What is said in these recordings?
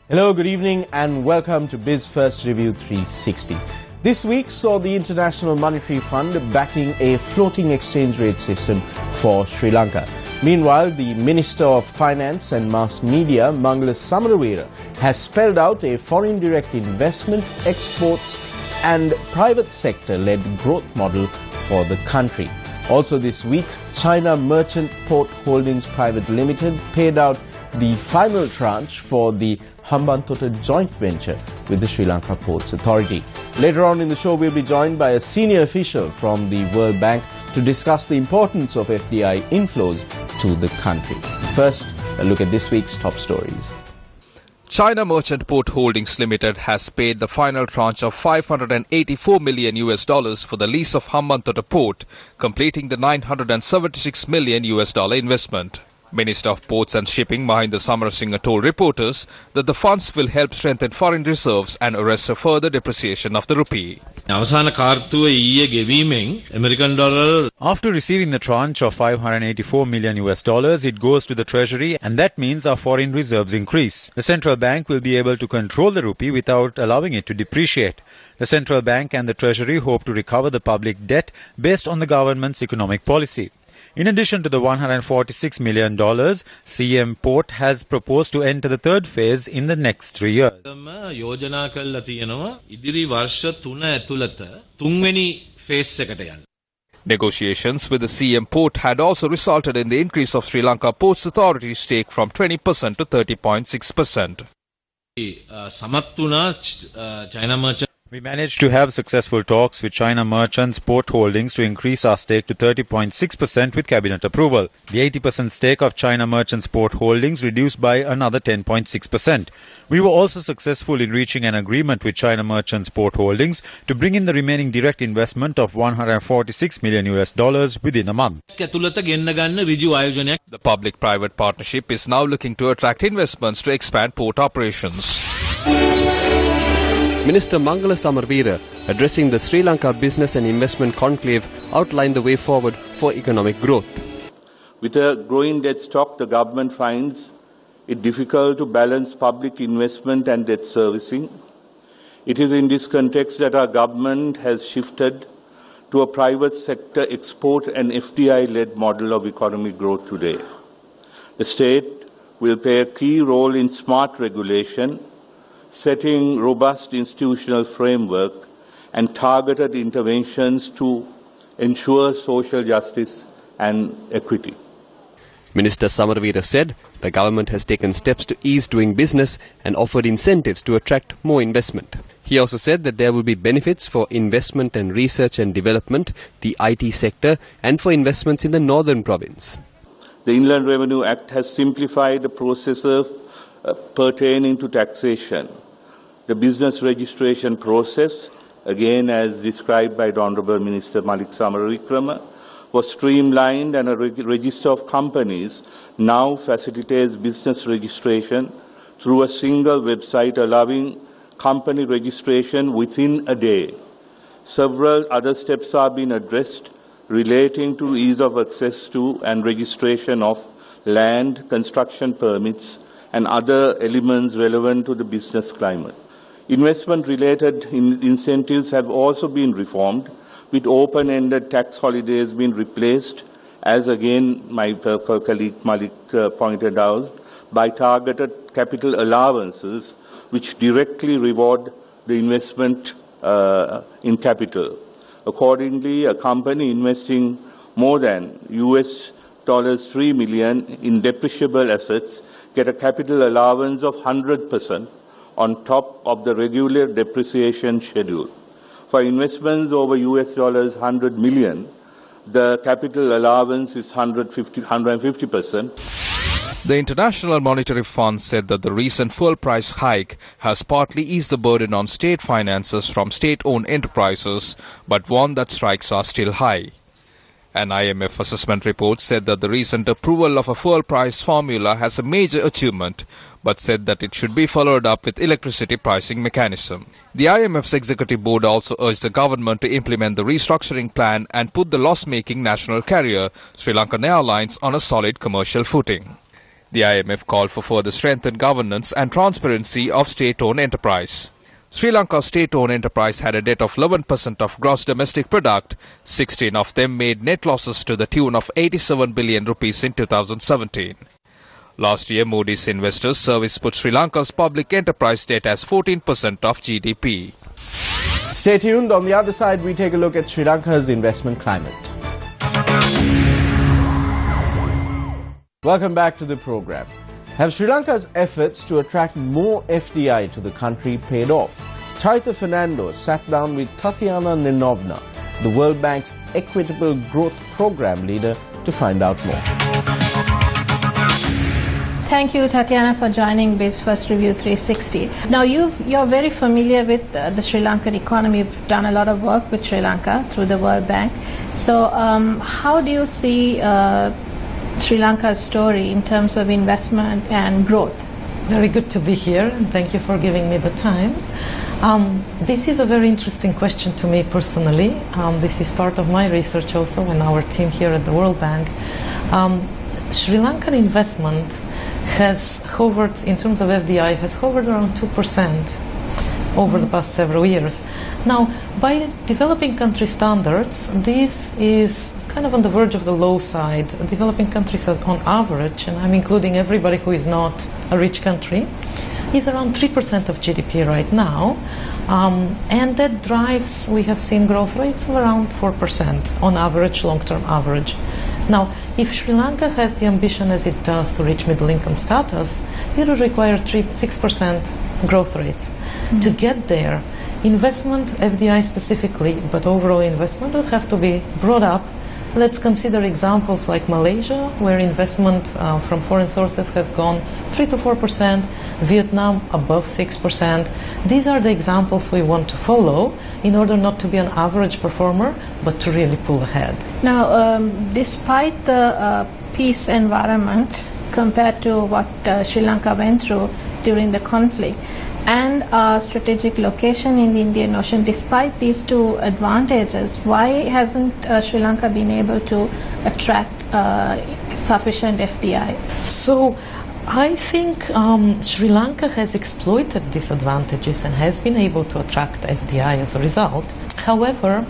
Hello, good evening and welcome to BizFirst Review 360. This week saw the International Monetary Fund backing a floating exchange rate system for Sri Lanka. Meanwhile, the Minister of Finance and Mass Media, Mangala Samaravira, has spelled out a foreign direct investment, exports and private sector-led growth model for the country. Also this week, China Merchant Port Holdings Private Limited paid out the final tranche for the Hambantota joint venture with the Sri Lanka Ports Authority. Later on in the show, we'll be joined by a senior official from the World Bank to discuss the importance of FDI inflows to the country. First, a look at this week's top stories. China Merchant Port Holdings Limited has paid the final tranche of $584 million for the lease of Hambantota Port, completing the $976 million investment. Minister of Ports and Shipping Mahinda Samarasinghe told reporters that the funds will help strengthen foreign reserves and arrest a further depreciation of the rupee. After receiving the tranche of $584 million, it goes to the Treasury, and that means our foreign reserves increase. The central bank will be able to control the rupee without allowing it to depreciate. The central bank and the Treasury hope to recover the public debt based on the government's economic policy. In addition to the $146 million, CM Port has proposed to enter the third phase in the next 3 years. Negotiations with the CM Port had also resulted in the increase of Sri Lanka Ports Authority's stake from 20% to 30.6%. We managed to have successful talks with China Merchants Port Holdings to increase our stake to 30.6% with cabinet approval. The 80% stake of China Merchants Port Holdings reduced by another 10.6%. We were also successful in reaching an agreement with China Merchants Port Holdings to bring in the remaining direct investment of $146 million within a month. The public-private partnership is now looking to attract investments to expand port operations. Minister Mangala Samaravira, addressing the Sri Lanka Business and Investment Conclave, outlined the way forward for economic growth. With a growing debt stock, the government finds it difficult to balance public investment and debt servicing. It is in this context that our government has shifted to a private sector export and FDI-led model of economic growth today. The state will play a key role in smart regulation, setting robust institutional framework and targeted interventions to ensure social justice and equity. Minister Samaravira said the government has taken steps to ease doing business and offered incentives to attract more investment. He also said that there will be benefits for investment and research and development, the IT sector, and for investments in the northern province. The Inland Revenue Act has simplified the processes pertaining to taxation. The business registration process, again as described by the Honourable Minister Malik Samaravikrama, was streamlined, and a register of companies now facilitates business registration through a single website, allowing company registration within a day. Several other steps are being addressed relating to ease of access to and registration of land, construction permits, and other elements relevant to the business climate. Investment-related incentives have also been reformed, with open-ended tax holidays being replaced, as again my colleague Malik pointed out, by targeted capital allowances, which directly reward the investment in capital. Accordingly, a company investing more than $3 million in depreciable assets get a capital allowance of 100% on top of the regular depreciation schedule. For investments over $100 million, the capital allowance is 150%. The International Monetary Fund said that the recent fuel price hike has partly eased the burden on state finances from state-owned enterprises, but warned that strikes are still high. An IMF assessment report said that the recent approval of a fuel price formula has a major achievement, but said that it should be followed up with electricity pricing mechanism. The IMF's executive board also urged the government to implement the restructuring plan and put the loss-making national carrier, Sri Lankan Airlines, on a solid commercial footing. The IMF called for further strengthened governance and transparency of state-owned enterprise. Sri Lanka's state-owned enterprise had a debt of 11% of gross domestic product. 16 of them made net losses to the tune of 87 billion rupees in 2017. Last year, Moody's Investors Service put Sri Lanka's public enterprise debt as 14% of GDP. Stay tuned. On the other side, we take a look at Sri Lanka's investment climate. Welcome back to the program. Have Sri Lanka's efforts to attract more FDI to the country paid off? Taita Fernando sat down with Tatiana Nenovna, the World Bank's Equitable Growth Program leader, to find out more. Thank you, Tatiana, for joining BizFirst Review 360. Now, you're very familiar with the Sri Lankan economy. You've done a lot of work with Sri Lanka through the World Bank. So how do you see Sri Lanka's story in terms of investment and growth? Very good to be here, and thank you for giving me the time. This is a very interesting question to me personally. This is part of my research also and our team here at the World Bank. Sri Lankan investment has hovered, in terms of FDI, has hovered around 2% over the past several years. Now, by developing country standards, this is kind of on the verge of the low side. Developing countries on average, and I'm including everybody who is not a rich country, is around 3% of GDP right now. And that drives, we have seen growth rates of around 4% on average, long-term average. Now, if Sri Lanka has the ambition as it does to reach middle income status, it will require 6% growth rates. Mm-hmm. To get there, investment, FDI specifically, but overall investment will have to be brought up. Let's consider examples like Malaysia, where investment from foreign sources has gone 3 to 4%, Vietnam above 6%. These are the examples we want to follow in order not to be an average performer, but to really pull ahead. Now, despite the peace environment compared to what Sri Lanka went through during the conflict, and our strategic location in the Indian Ocean, despite these two advantages, why hasn't Sri Lanka been able to attract sufficient FDI? So I think Sri Lanka has exploited these advantages and has been able to attract FDI as a result. However,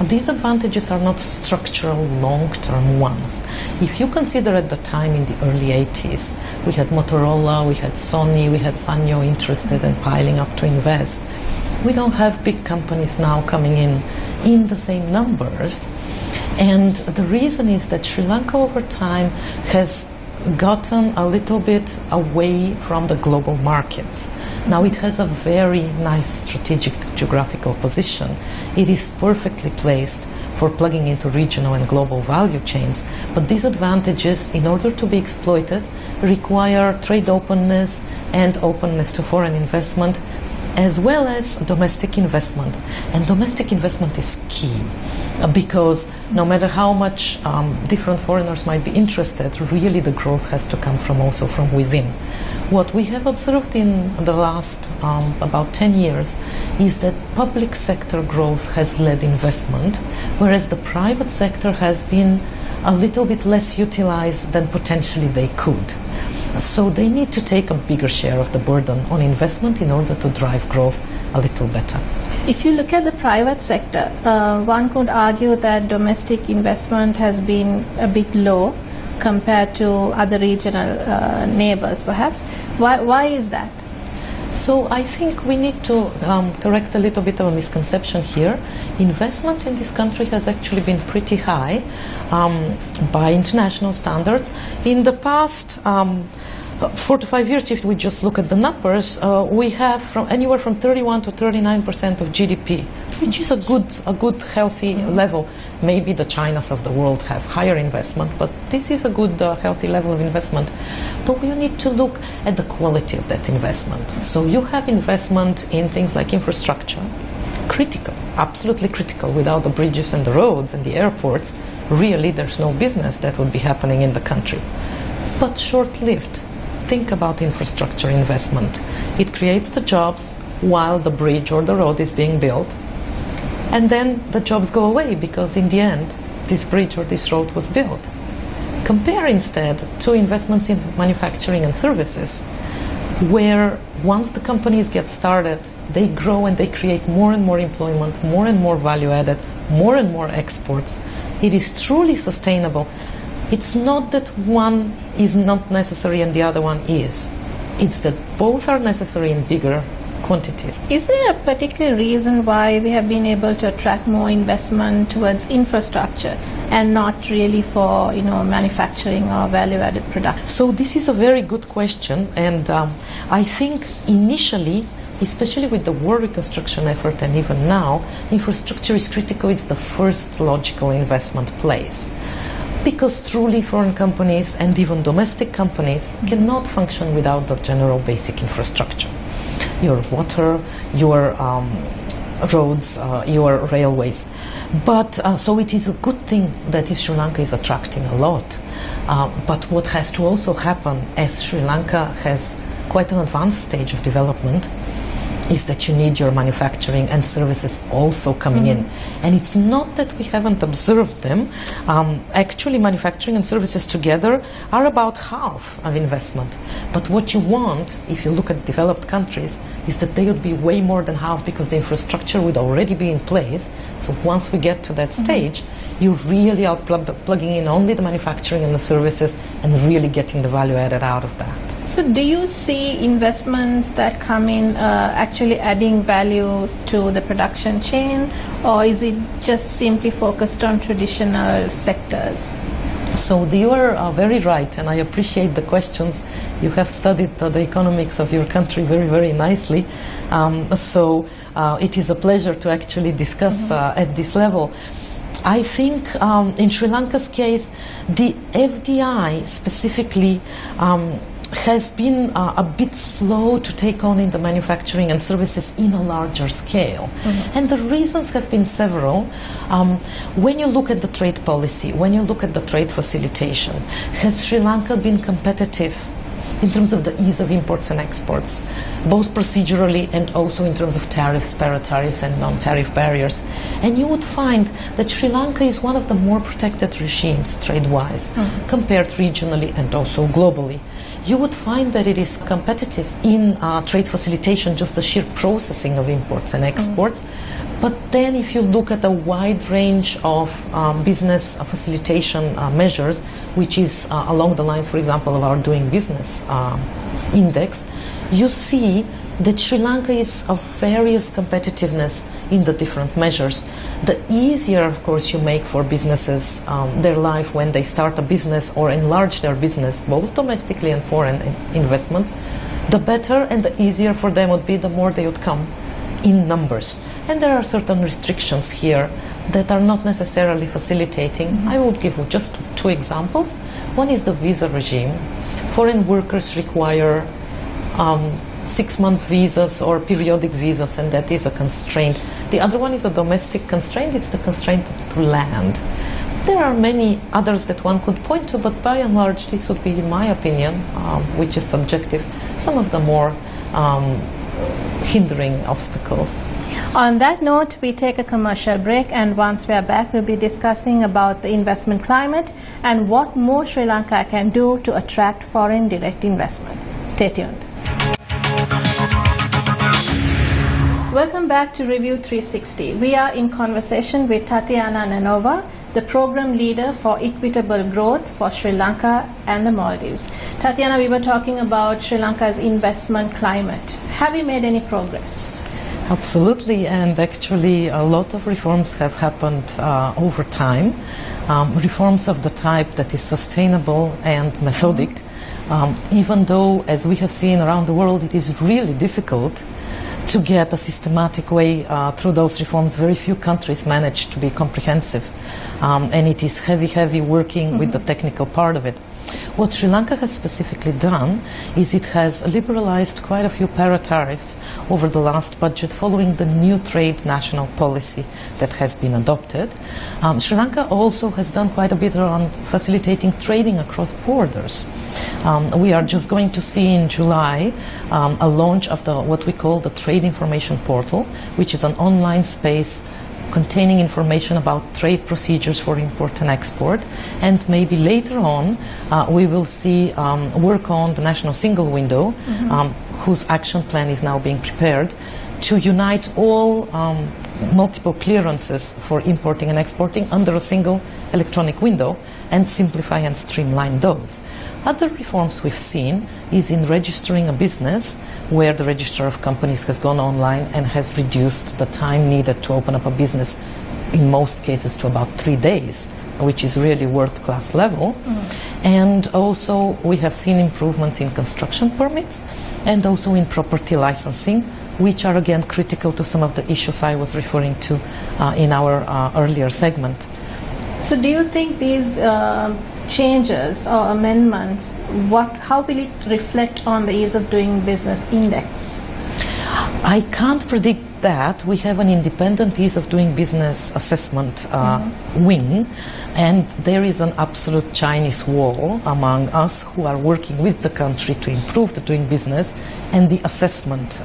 these advantages are not structural, long-term ones. If you consider at the time in the early 80s, we had Motorola, we had Sony, we had Sanyo interested and piling up to invest. We don't have big companies now coming in the same numbers. And the reason is that Sri Lanka over time has gotten a little bit away from the global markets. Now it has a very nice strategic geographical position. It is perfectly placed for plugging into regional and global value chains, but these advantages, in order to be exploited, require trade openness and openness to foreign investment, as well as domestic investment. And domestic investment is key because no matter how much different foreigners might be interested, really the growth has to come also from within. What we have observed in the last about 10 years is that public sector growth has led investment, whereas the private sector has been a little bit less utilized than potentially they could. So they need to take a bigger share of the burden on investment in order to drive growth a little better. If you look at the private sector, one could argue that domestic investment has been a bit low compared to other regional neighbors, perhaps. Why is that? So I think we need to correct a little bit of a misconception here. Investment in this country has actually been pretty high by international standards. In the past 4 to 5 years, if we just look at the numbers, we have anywhere from 31 to 39% of GDP, which is a good healthy level. Maybe the Chinas of the world have higher investment, but this is a good healthy level of investment. But we need to look at the quality of that investment. So you have investment in things like infrastructure, critical, absolutely critical. Without the bridges and the roads and the airports, really there's no business that would be happening in the country. But short-lived. Think about infrastructure investment. It creates the jobs while the bridge or the road is being built. And then the jobs go away because in the end, this bridge or this road was built. Compare instead to investments in manufacturing and services, where once the companies get started, they grow and they create more and more employment, more and more value added, more and more exports. It is truly sustainable. It's not that one is not necessary and the other one is. It's that both are necessary in bigger quantity. Is there a particular reason why we have been able to attract more investment towards infrastructure and not really for manufacturing or value-added production? So this is a very good question, and I think initially, especially with the war reconstruction effort and even now, infrastructure is critical. It's the first logical investment place. Because truly foreign companies and even domestic companies cannot function without the general basic infrastructure. Your water, your roads, your railways. But so it is a good thing that Sri Lanka is attracting a lot. But what has to also happen, as Sri Lanka has quite an advanced stage of development, is that you need your manufacturing and services also coming in. And it's not that we haven't observed them. Actually, manufacturing and services together are about half of investment. But what you want, if you look at developed countries, is that they would be way more than half, because the infrastructure would already be in place. So once we get to that stage, you really are plugging in only the manufacturing and the services and really getting the value added out of that. So do you see investments that come in actually adding value to the production chain, or is it just simply focused on traditional sectors? So you are very right, and I appreciate the questions. You have studied the economics of your country very, very nicely. So it is a pleasure to actually discuss at this level. I think in Sri Lanka's case, the FDI specifically has been a bit slow to take on in the manufacturing and services in a larger scale. And the reasons have been several. When you look at the trade policy, when you look at the trade facilitation, has Sri Lanka been competitive in terms of the ease of imports and exports, both procedurally and also in terms of tariffs, para-tariffs and non-tariff barriers? And you would find that Sri Lanka is one of the more protected regimes trade-wise, compared regionally and also globally. You would find that it is competitive in trade facilitation, just the sheer processing of imports and exports. But then if you look at a wide range of business facilitation measures, which is along the lines, for example, of our doing business index, you see that Sri Lanka is of various competitiveness in the different measures. The easier, of course, you make for businesses their life when they start a business or enlarge their business, both domestically and foreign investments, the better and the easier for them would be, the more they would come in numbers. And there are certain restrictions here that are not necessarily facilitating. I would give you just two examples. One is the visa regime. Foreign workers require 6 months visas or periodic visas, and that is a constraint. The other one is a domestic constraint. It's the constraint to land. There are many others that one could point to, but by and large this would be, in my opinion, which is subjective, some of the more hindering obstacles. On that note, we take a commercial break, and once we are back, we'll be discussing about the investment climate and what more Sri Lanka can do to attract foreign direct investment. Stay tuned. Welcome back to Review 360. We are in conversation with Tatiana Nanova, the program leader for equitable growth for Sri Lanka and the Maldives. Tatiana, we were talking about Sri Lanka's investment climate. Have you made any progress? Absolutely, and actually a lot of reforms have happened over time. Reforms of the type that is sustainable and methodic, even though, as we have seen around the world, it is really difficult to get a systematic way through those reforms. Very few countries manage to be comprehensive, and it is heavy working with the technical part of it. What Sri Lanka has specifically done is it has liberalized quite a few para-tariffs over the last budget following the new trade national policy that has been adopted. Sri Lanka also has done quite a bit around facilitating trading across borders. We are just going to see in July a launch of what we call the Trade Information Portal, which is an online space containing information about trade procedures for import and export. And maybe later on, we will see work on the national single window, whose action plan is now being prepared, to unite all multiple clearances for importing and exporting under a single electronic window and simplify and streamline those. Other reforms we've seen is in registering a business, where the Register of Companies has gone online and has reduced the time needed to open up a business, in most cases to about 3 days, which is really world-class level. And also we have seen improvements in construction permits and also in property licensing, which are again critical to some of the issues I was referring to in our earlier segment. So do you think these changes or amendments, how will it reflect on the ease of doing business index? I can't predict that. We have an independent ease of doing business assessment wing, and there is an absolute Chinese wall among us who are working with the country to improve the doing business and the assessment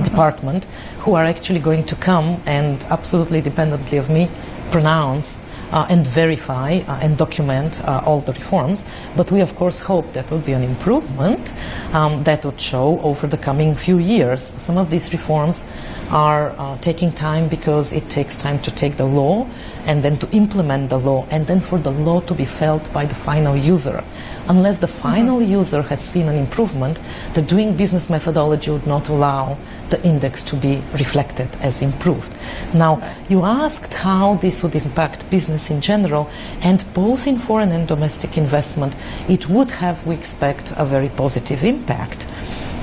department, who are actually going to come and absolutely independently of me pronounce and verify and document all the reforms. But we of course hope that will be an improvement that would show over the coming few years. Some of these reforms are taking time because it takes time to take the law and then to implement the law and then for the law to be felt by the final user. Unless the final user has seen an improvement, the doing business methodology would not allow the index to be reflected as improved. Now, you asked how this would impact business in general, and both in foreign and domestic investment, it would have, we expect, a very positive impact.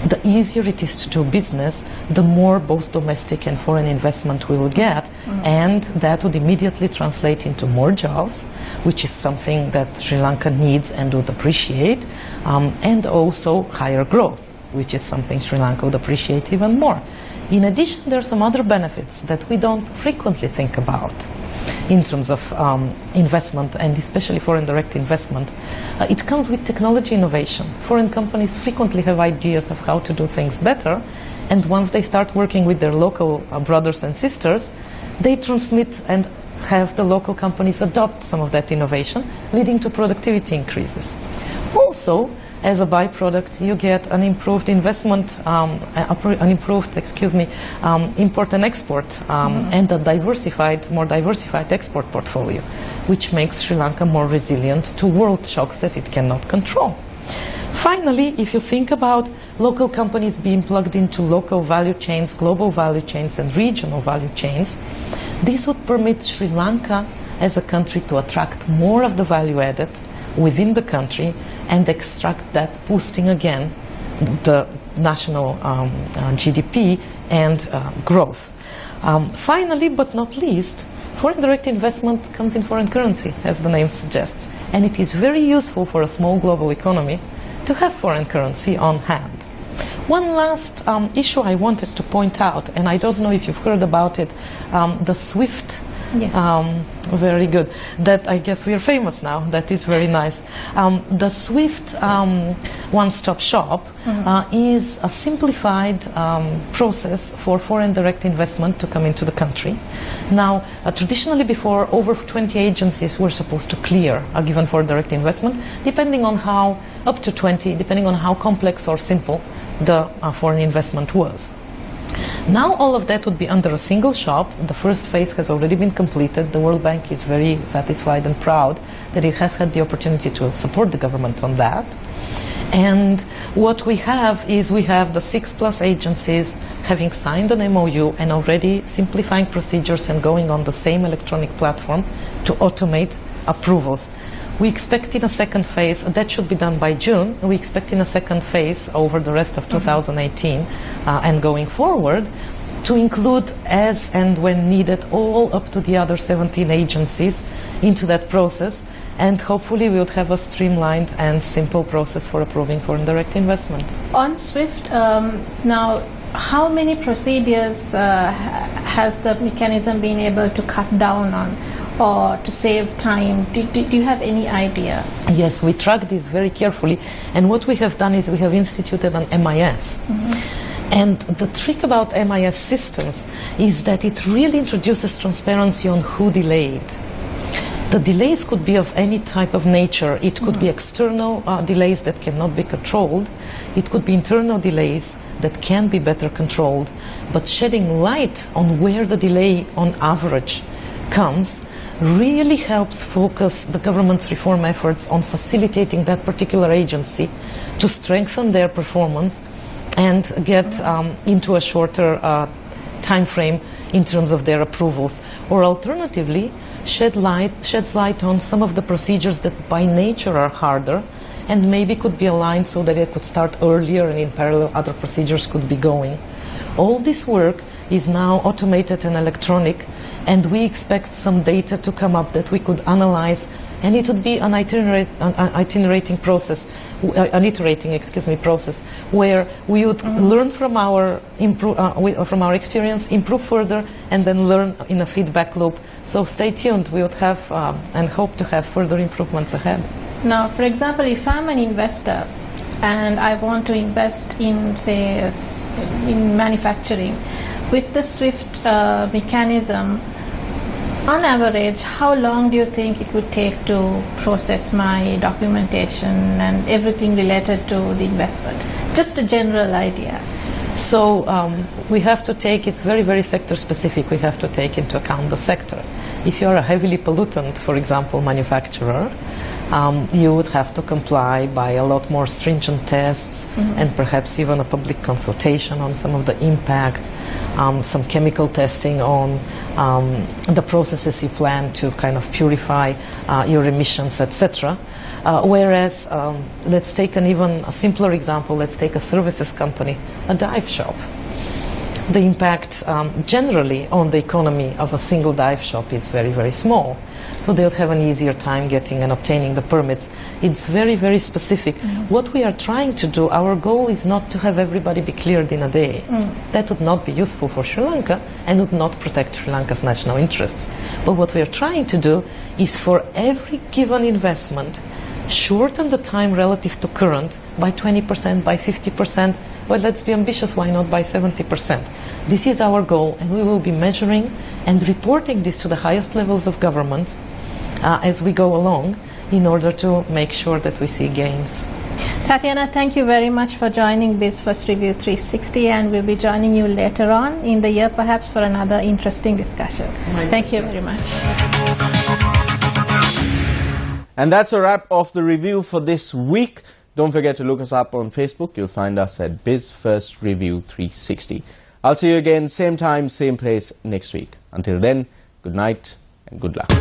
The easier it is to do business, the more both domestic and foreign investment we will get, and that would immediately translate into more jobs, which is something that Sri Lanka needs and would appreciate, and also higher growth, which is something Sri Lanka would appreciate even more. In addition, there are some other benefits that we don't frequently think about in terms of investment, and especially foreign direct investment. It comes with technology innovation. Foreign companies frequently have ideas of how to do things better, and once they start working with their local brothers and sisters, they transmit and have the local companies adopt some of that innovation, leading to productivity increases. Also, as a byproduct, you get an improved investment, import and export, and a more diversified export portfolio, which makes Sri Lanka more resilient to world shocks that it cannot control. Finally, if you think about local companies being plugged into local value chains, global value chains, and regional value chains, this would permit Sri Lanka as a country to attract more of the value added within the country and extract that, boosting again the national GDP and growth. Finally, but not least, foreign direct investment comes in foreign currency, as the name suggests, and it is very useful for a small global economy to have foreign currency on hand. One last issue I wanted to point out, and I don't know if you've heard about it, the SWIFT. Yes. Very good. That, I guess we are famous now. That is very nice. The SWIFT one-stop shop is a simplified process for foreign direct investment to come into the country. Now, traditionally before, over 20 agencies were supposed to clear a given foreign direct investment, depending on how, up to 20, depending on how complex or simple the foreign investment was. Now all of that would be under a single shop. The first phase has already been completed. The World Bank is very satisfied and proud that it has had the opportunity to support the government on that. And what we have is we have the 6+ agencies having signed an MOU and already simplifying procedures and going on the same electronic platform to automate approvals. We expect in a second phase, that should be done by June, we expect in a second phase over the rest of 2018 and going forward to include as and when needed all up to the other 17 agencies into that process, and hopefully we would have a streamlined and simple process for approving foreign direct investment. On SWIFT, now how many procedures has the mechanism been able to cut down on, or to save time? Do you have any idea? Yes, we track this very carefully, and what we have done is we have instituted an MIS. And the trick about MIS systems is that it really introduces transparency on who delayed. The delays could be of any type of nature. It could be external delays that cannot be controlled. It could be internal delays that can be better controlled. But shedding light on where the delay on average comes really helps focus the government's reform efforts on facilitating that particular agency to strengthen their performance and get into a shorter time frame in terms of their approvals. Or alternatively, sheds light on some of the procedures that by nature are harder and maybe could be aligned so that they could start earlier and in parallel other procedures could be going. All this work is now automated and electronic, and we expect some data to come up that we could analyze, and it would be an iterating process, where we would learn from our experience, improve further, and then learn in a feedback loop. So stay tuned. We would have and hope to have further improvements ahead. Now, for example, if I'm an investor and I want to invest in, say, in manufacturing, with the SWIFT mechanism, on average, how long do you think it would take to process my documentation and everything related to the investment? Just a general idea. So we have to take, it's very, very sector specific, we have to take into account the sector. If you're a heavily pollutant, for example, manufacturer, you would have to comply by a lot more stringent tests and perhaps even a public consultation on some of the impacts, some chemical testing on the processes you plan to kind of purify your emissions, etc. Whereas, let's take an even a simpler example, let's take a services company, a dive shop. The impact generally on the economy of a single dive shop is very, very small. So they would have an easier time getting and obtaining the permits. It's very, very specific. What we are trying to do, our goal is not to have everybody be cleared in a day. That would not be useful for Sri Lanka and would not protect Sri Lanka's national interests. But what we are trying to do is for every given investment, shorten the time relative to current by 20%, by 50%. Well, let's be ambitious, why not by 70%? This is our goal, and we will be measuring and reporting this to the highest levels of government as we go along in order to make sure that we see gains. Tatiana, thank you very much for joining BizFirst Review 360, and we'll be joining you later on in the year perhaps for another interesting discussion. Thank you very much. And that's a wrap of the review for this week. Don't forget to look us up on Facebook. You'll find us at BizFirst Review 360. I'll see you again, same time, same place next week. Until then, good night and good luck.